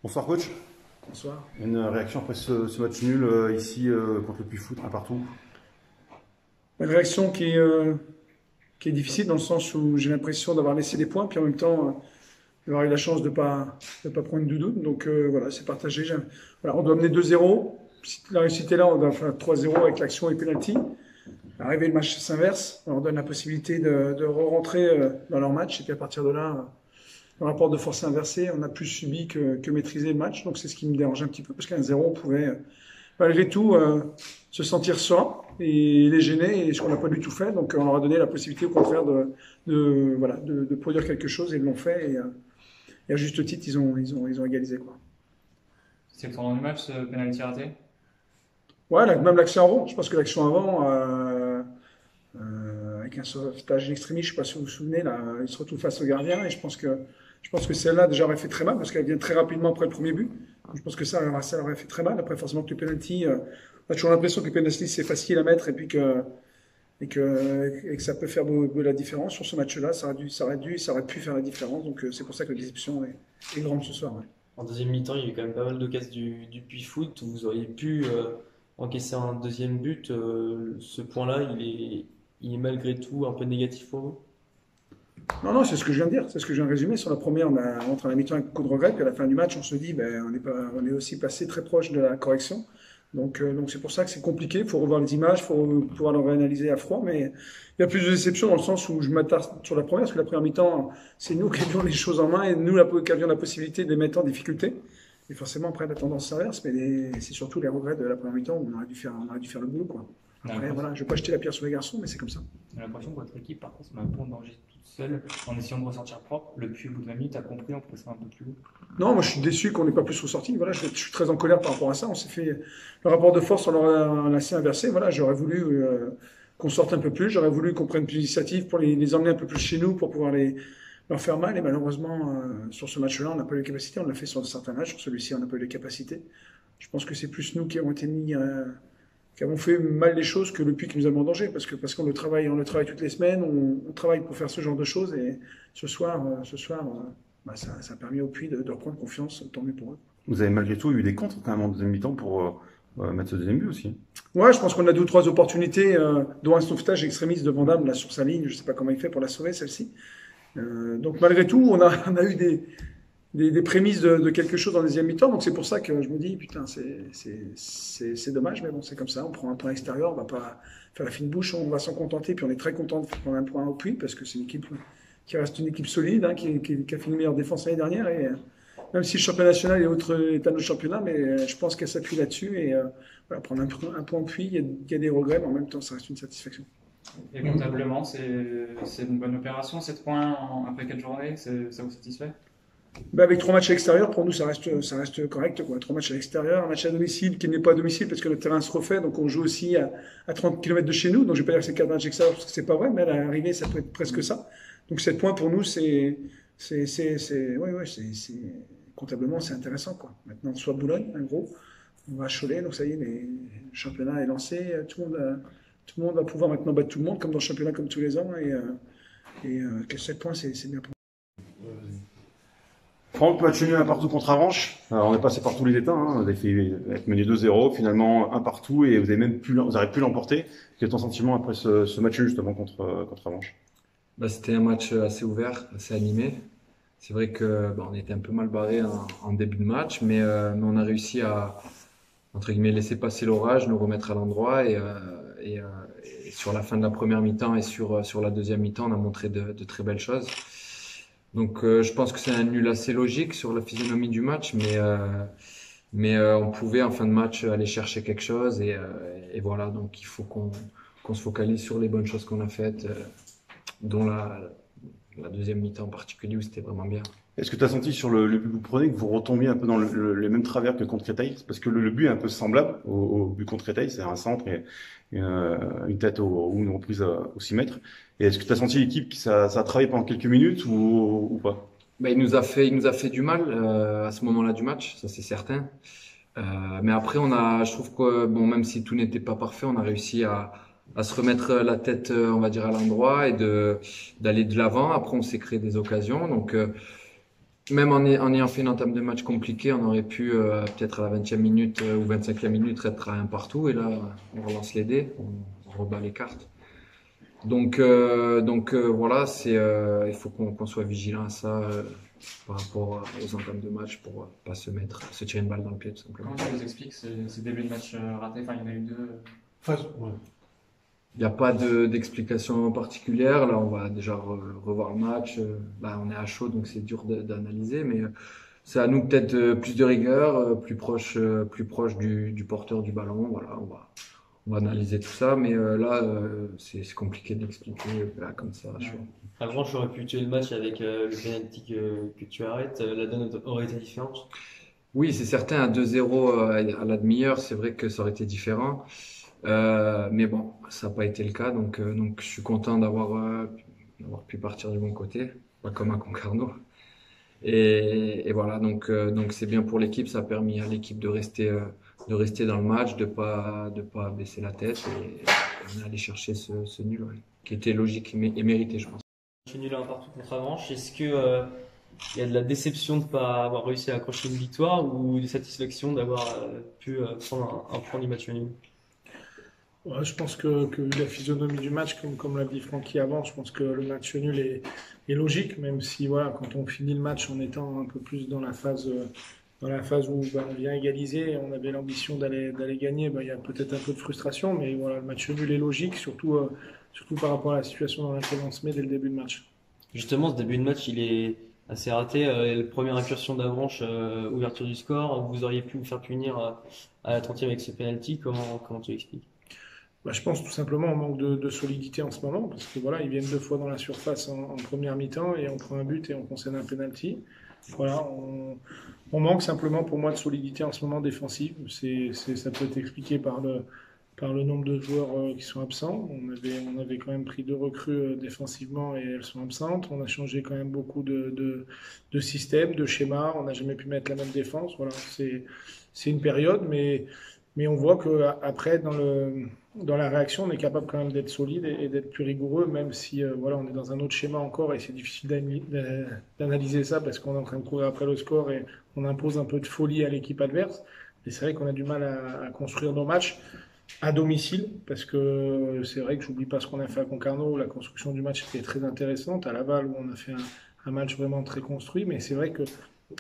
Bonsoir coach. Bonsoir. Une réaction après ce match nul ici contre le Puy-Foot, un partout. Une réaction qui est difficile dans le sens où j'ai l'impression d'avoir laissé des points, puis en même temps d'avoir eu la chance de pas prendre de doute. Donc voilà, c'est partagé. Voilà, on doit mener 2-0. Si la réussite est là, on doit faire 3-0 avec l'action et penalty. Arrivé, le match s'inverse. On leur donne la possibilité de rentrer dans leur match. Et puis à partir de là, le rapport de force inversé, on a plus subi que maîtrisé le match. Donc c'est ce qui me dérange un petit peu, parce qu'à 1-0, on pouvait malgré tout se sentir serein et les gêner, et ce qu'on n'a pas du tout fait. Donc on leur a donné la possibilité au contraire de produire quelque chose, et ils l'ont fait. Et à juste titre, ils ont égalisé, quoi. C'est le tournant du match, ce penalty raté? Ouais, même l'action avant. Je pense que l'action avant, avec un sauvetage in extremis, je ne sais pas si vous vous souvenez, là, il se retrouve face au gardien, et je pense que celle-là déjà aurait fait très mal, parce qu'elle vient très rapidement après le premier but. Je pense que ça aurait fait très mal. Après, forcément que le penalty, on a toujours l'impression que le penalty c'est facile à mettre, et puis que ça peut faire de la différence. Sur ce match-là, ça aurait pu faire la différence. Donc c'est pour ça que la déception est grande ce soir. Ouais. En deuxième mi-temps, il y a eu quand même pas mal d'occasions du Puy-Foot où vous auriez pu encaisser un deuxième but. Ce point-là, il est malgré tout un peu négatif pour vous? Non, c'est ce que je viens de dire. C'est ce que je viens de résumer. Sur la première, on rentre à la mi-temps avec beaucoup de regrets. Puis à la fin du match, on se dit, on est aussi passé très proche de la correction. Donc c'est pour ça que c'est compliqué. Il faut revoir les images, il faut pouvoir le réanalyser à froid. Mais il y a plus de déception dans le sens où je m'attarde sur la première, parce que la première mi-temps, c'est nous qui avions les choses en main et nous qui avions la possibilité de les mettre en difficulté. Et forcément, après, la tendance s'inverse. Mais c'est surtout les regrets de la première mi-temps où on aurait dû faire le boulot, quoi. Après, voilà, je ne vais pas jeter la pierre sur les garçons, mais c'est comme ça. J'ai l'impression que votre équipe, par contre, se met un peu en danger toute seule en essayant de ressortir propre. Le Puy, au bout de 20 minutes, a compris, on peut faire un peu plus haut. Non, moi je suis déçu qu'on n'ait pas plus ressorti. Voilà, je suis très en colère par rapport à ça. On s'est fait le rapport de force, on leur a assez inversé. Voilà, j'aurais voulu qu'on sorte un peu plus. J'aurais voulu qu'on prenne plus d'initiative pour les emmener un peu plus chez nous pour pouvoir leur faire mal. Et malheureusement, sur ce match-là, on n'a pas eu les capacités. On l'a fait sur certains matchs. Sur celui-ci, on n'a pas eu les capacités. Je pense que c'est plus nous qui avons été mis. Qui avons fait mal les choses que le Puy qui nous a mis en danger, parce qu'on le travaille toutes les semaines, on travaille pour faire ce genre de choses, et ce soir, ça a permis au Puy de reprendre confiance, tant mieux pour eux. Vous avez malgré tout eu des contres quand même en deuxième mi-temps pour mettre ce deuxième but aussi. Ouais, je pense qu'on a 2 ou 3 opportunités, dont un sauvetage extrémiste de Van Damme là sur sa ligne. Je ne sais pas comment il fait pour la sauver, celle-ci. Donc malgré tout, on a eu des prémices de quelque chose dans le deuxième mi-temps. Donc c'est pour ça que je me dis, putain, c'est dommage, mais bon, c'est comme ça. On prend un point extérieur, on va pas faire la fine bouche, on va s'en contenter. Puis on est très content de prendre un point au Puy, parce que c'est une équipe qui reste une équipe solide, hein, qui a fait une meilleure défense l'année dernière. Et même si le championnat national est un autre championnat, mais je pense qu'elle s'appuie là-dessus. Et voilà, prendre un point au Puy, il y a des regrets, mais en même temps, ça reste une satisfaction. Et comptablement, c'est une bonne opération, 7 points après 4 journées, ça vous satisfait? Avec 3 matchs à l'extérieur, pour nous, ça reste correct, quoi. 3 matchs à l'extérieur, un match à domicile qui n'est pas à domicile parce que le terrain se refait, donc on joue aussi à 30 km de chez nous. Donc je ne vais pas dire que c'est 4 matchs extérieurs parce que c'est pas vrai, mais à l'arrivée, ça peut être presque ça. Donc 7 points pour nous, comptablement, c'est intéressant, quoi. Maintenant, soit Boulogne, un gros, on va à Cholet, donc ça y est, le championnat est lancé, tout le monde va pouvoir maintenant battre tout le monde, comme dans le championnat, comme tous les ans, et 7 points, c'est bien pour nous. Franck, match nul un partout contre Avranches. Alors, on est passé par tous les états. Hein. Vous avez fait être mené 2-0, finalement un partout, et vous avez pu l'emporter. Quel est ton sentiment après ce match nul justement contre Avranches? C'était un match assez ouvert, assez animé. C'est vrai que on était un peu mal barré en début de match, mais on a réussi à entre guillemets laisser passer l'orage, nous remettre à l'endroit, et sur la fin de la première mi-temps et sur la deuxième mi-temps, on a montré de très belles choses. Donc je pense que c'est un nul assez logique sur la physionomie du match, mais on pouvait en fin de match aller chercher quelque chose, et voilà. Donc il faut qu'on se focalise sur les bonnes choses qu'on a faites, dont la deuxième mi-temps en particulier où c'était vraiment bien. Est-ce que tu as senti sur le but que vous prenez que vous retombiez un peu dans les mêmes travers que contre Créteil? Parce que le but est un peu semblable au but contre Créteil, c'est un centre et une tête ou une reprise au 6 mètres. Et est-ce que tu as senti l'équipe qui ça a travaillé pendant quelques minutes ou pas? Il nous a fait du mal à ce moment-là du match, ça c'est certain. Mais après je trouve que même si tout n'était pas parfait, on a réussi à se remettre la tête, on va dire, à l'endroit, et d'aller de l'avant. Après, on s'est créé des occasions. Donc même en ayant fait une entame de match compliquée, on aurait pu peut-être à la 20e minute ou 25e minute être à un partout. Et là, on relance les dés, on rebat les cartes. Donc voilà, il faut qu'on soit vigilant à ça par rapport aux entames de match pour pas se tirer une balle dans le pied tout simplement. Comment ça vous explique ce début de match raté? Enfin, il y en a eu deux. Enfin, ouais. Il n'y a pas d'explication particulière. Là, on va déjà revoir le match. On est à chaud, donc c'est dur d'analyser, mais c'est à nous peut-être plus de rigueur, plus proche du porteur du ballon. Voilà, on va analyser tout ça, mais là, c'est compliqué d'expliquer là, comme ça. Ouais. Avranches aurait pu tuer le match avec le penalty que tu arrêtes. La donne aurait été différente. Oui, c'est certain, à 2-0 à la demi-heure, c'est vrai que ça aurait été différent. Mais bon, ça n'a pas été le cas, donc je suis content d'avoir pu partir du bon côté, pas comme à Concarneau. Et voilà, donc c'est bien pour l'équipe, ça a permis à l'équipe de rester dans le match, de pas baisser la tête et on est allé chercher ce nul, ouais, qui était logique et mérité, je pense. Match nul à un partout contre Avranches. Est-ce que il y a de la déception de ne pas avoir réussi à accrocher une victoire ou de satisfaction d'avoir pu prendre un point du match nul? Ouais, je pense que la physionomie du match, comme l'a dit Francky avant, je pense que le match nul est logique, même si voilà, quand on finit le match en étant un peu plus dans la phase où on vient égaliser, on avait l'ambition d'aller gagner, il y a peut-être un peu de frustration, mais voilà, le match nul est logique, surtout par rapport à la situation dans laquelle on se met dès le début de match. Justement, ce début de match, il est assez raté. La première incursion d'Avranches, ouverture du score, vous auriez pu vous faire punir à la 30e avec ce penalty. Comment tu l'expliques? Je pense tout simplement au manque de solidité en ce moment, parce que voilà, ils viennent 2 fois dans la surface en première mi-temps et on prend un but et on concède un penalty. Voilà, on manque simplement pour moi de solidité en ce moment défensive. Ça peut être expliqué par le nombre de joueurs qui sont absents. On avait quand même pris 2 recrues défensivement et elles sont absentes. On a changé quand même beaucoup de systèmes, de schémas. On n'a jamais pu mettre la même défense. Voilà, c'est une période, mais on voit qu'après, dans la réaction, on est capable quand même d'être solide et d'être plus rigoureux, même si voilà, on est dans un autre schéma encore et c'est difficile d'analyser ça parce qu'on est en train de courir après le score et on impose un peu de folie à l'équipe adverse. Et c'est vrai qu'on a du mal à construire nos matchs à domicile, parce que c'est vrai que j'oublie pas ce qu'on a fait à Concarneau, la construction du match était très intéressante, à Laval où on a fait un match vraiment très construit, mais c'est vrai que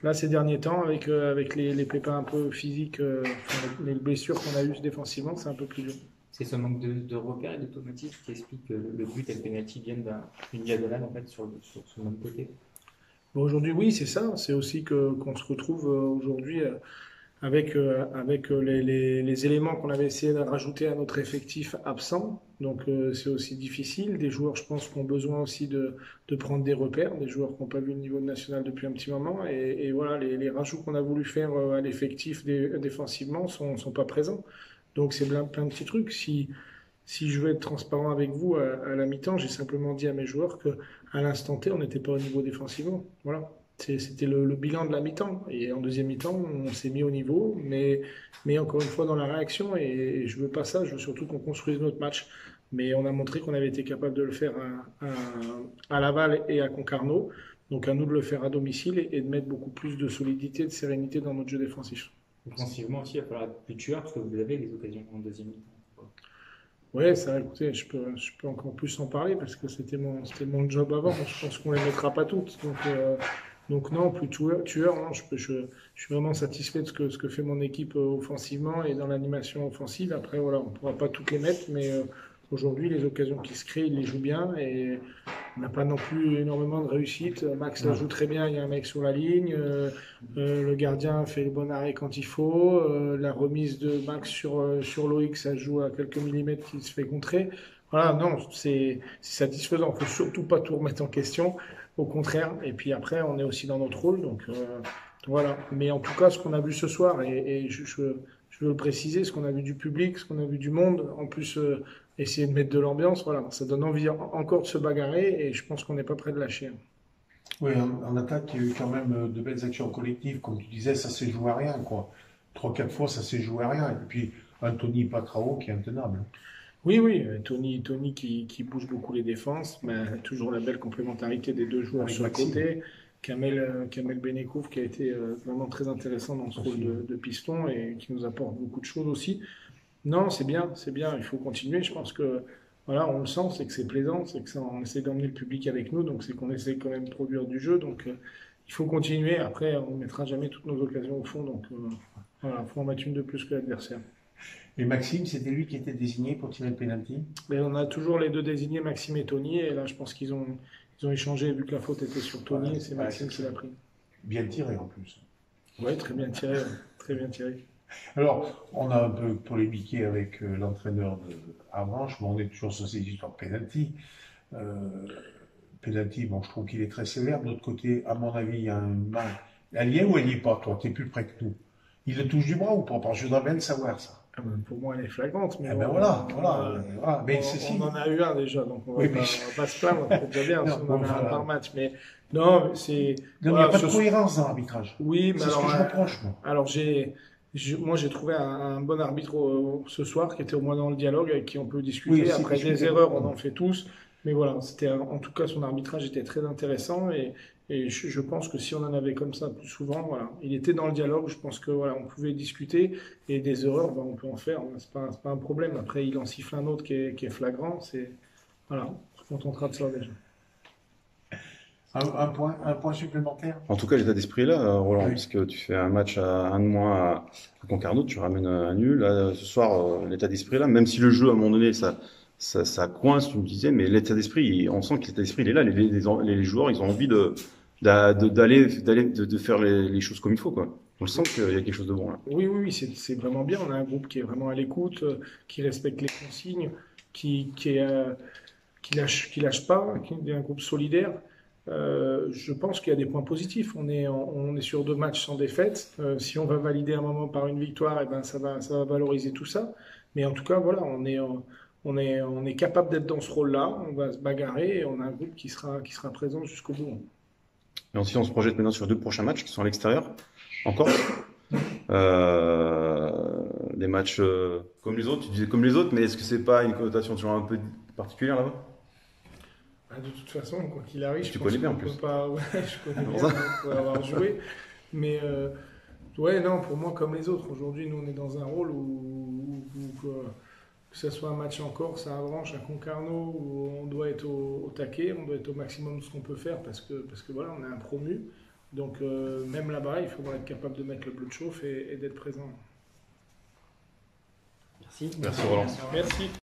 là ces derniers temps, avec les pépins un peu physiques, les blessures qu'on a eues défensivement, c'est un peu plus dur. C'est ce manque de repères et d'automatisme qui explique que le but et le penalty viennent d'une diagonale en fait sur le même côté. Bon, aujourd'hui, oui, c'est ça. C'est aussi qu'on se retrouve aujourd'hui avec les éléments qu'on avait essayé de rajouter à notre effectif absent. Donc c'est aussi difficile. Des joueurs, je pense, qui ont besoin aussi de prendre des repères, des joueurs qui n'ont pas vu le niveau national depuis un petit moment. Et voilà, les rajouts qu'on a voulu faire à l'effectif défensivement sont pas présents. Donc c'est plein de petits trucs. Si je veux être transparent avec vous, à la mi-temps, j'ai simplement dit à mes joueurs que à l'instant T, on n'était pas au niveau défensivement. Voilà. C'était le bilan de la mi-temps. Et en deuxième mi-temps, on s'est mis au niveau, mais encore une fois dans la réaction. Et je veux pas ça, je veux surtout qu'on construise notre match. Mais on a montré qu'on avait été capable de le faire à Laval et à Concarneau. Donc à nous de le faire à domicile et de mettre beaucoup plus de solidité, de sérénité dans notre jeu défensif. Offensivement aussi, il va falloir être plus tueur parce que vous avez les occasions en deuxième mi-temps. Oui, ça, écoutez, je peux encore plus en parler parce que c'était mon job avant. Je pense qu'on les mettra pas toutes. Donc non, plus tueur, non, je suis vraiment satisfait de ce que fait mon équipe offensivement et dans l'animation offensive. Après, voilà, on ne pourra pas toutes les mettre, mais aujourd'hui, les occasions qui se créent, ils les jouent bien et on n'a pas non plus énormément de réussite. Max la joue très bien, il y a un mec sur la ligne, le gardien fait le bon arrêt quand il faut, la remise de Max sur Loïc, ça joue à quelques millimètres qui se fait contrer. Voilà, non, c'est satisfaisant. Il ne faut surtout pas tout remettre en question. Au contraire, et puis après, on est aussi dans notre rôle, donc voilà. Mais en tout cas, ce qu'on a vu ce soir, et je veux le préciser, ce qu'on a vu du public, ce qu'on a vu du monde, en plus essayer de mettre de l'ambiance, voilà, ça donne envie encore de se bagarrer, et je pense qu'on n'est pas prêt de lâcher. Oui, en attaque, il y a eu quand même de belles actions collectives, comme tu disais, ça s'est joué à rien, quoi. 3-4 fois, ça s'est joué à rien, et puis Anthony Patrao qui est intenable. Oui, Tony qui bouge beaucoup les défenses, mais toujours la belle complémentarité des 2 joueurs sur le côté. Kamel Benekouf qui a été vraiment très intéressant dans ce rôle de piston et qui nous apporte beaucoup de choses aussi. Non, c'est bien, il faut continuer. Je pense que voilà, on le sent, c'est que c'est plaisant, c'est que ça, on essaie d'emmener le public avec nous, donc c'est qu'on essaie quand même de produire du jeu. Donc il faut continuer. Après, on ne mettra jamais toutes nos occasions au fond, donc voilà, il faut en mettre une de plus que l'adversaire. Et Maxime, c'était lui qui était désigné pour tirer le penalty? Mais on a toujours les deux désignés, Maxime et Tony, et là je pense qu'ils ont échangé, vu que la faute était sur Tony, Ouais, c'est Maxime qui l'a pris. Bien tiré en plus. Oui, très bien tiré, très bien tiré. Alors, on a un peu polémiqué avec l'entraîneur de Avranches, mais on est toujours sur ces histoires de penalty. Penalty, bon, je trouve qu'il est très sévère. De l'autre côté, à mon avis, il y a un main. Elle y est ou elle n'y est pas, toi? Tu es plus près que nous. Il le touche du bras ou pas? Parce que je voudrais bien le savoir, ça. Ah ben, pour moi, elle est flagrante. Mais Eh ben voilà. Mais ceci. On en a eu un déjà, donc on va, Oui, pas, on va pas se plaindre, c'est déjà bien, Non, on en a voilà. un par match. Mais non, c'est. Non, il n'y voilà, a pas de cohérence dans l'arbitrage. Oui, mais C'est ce alors, que je reproche, moi. alors moi, j'ai trouvé un bon arbitre ce soir qui était au moins dans le dialogue, avec qui on peut discuter. Oui, Après je des suis erreurs, d'accord. on en fait tous. Mais voilà, en tout cas, son arbitrage était très intéressant et je pense que si on en avait comme ça plus souvent, voilà, il était dans le dialogue. Je pense que voilà, on pouvait discuter et des erreurs, ben, on peut en faire. C'est pas un problème. Après, il en siffle un autre qui est flagrant. Voilà, on se contentera de ça déjà. Un point supplémentaire? En tout cas, l'état d'esprit est là, Roland, Oui. parce que tu fais un match à un de moins à Concarneau, tu ramènes un nul. Là, ce soir, l'état d'esprit est là, même si le jeu, à un moment donné, ça coince, tu me disais, mais l'état d'esprit, on sent que l'état d'esprit, il est là. Les joueurs, ils ont envie de faire les choses comme il faut, quoi. On le sent qu'il y a quelque chose de bon là. Oui, c'est vraiment bien. On a un groupe qui est vraiment à l'écoute, qui respecte les consignes, qui lâche pas, qui est un groupe solidaire. Je pense qu'il y a des points positifs. On est sur 2 matchs sans défaite. Si on va valider un moment par une victoire, eh ben ça va valoriser tout ça. Mais en tout cas, voilà, on est capable d'être dans ce rôle-là. On va se bagarrer et on a un groupe qui sera présent jusqu'au bout. Et ensuite, on se projette maintenant sur 2 prochains matchs qui sont à l'extérieur, encore. Des matchs comme les autres, tu disais comme les autres, mais est-ce que c'est pas une connotation toujours un peu particulière là-bas? De toute façon, quoi qu'il arrive, Tu je connais pense bien, en qu'on plus. peut pas. Ouais, je connais C'est pour bien ça. pour avoir joué. Mais ouais, non, pour moi, comme les autres. Aujourd'hui, nous, on est dans un rôle où que ce soit un match en Corse, à Avranches, à Concarneau, où on doit être au taquet, on doit être au maximum de ce qu'on peut faire parce que voilà, on est un promu. Donc même là-bas, il faudra être capable de mettre le bleu de chauffe et d'être présent. Merci. Merci Roland. Merci.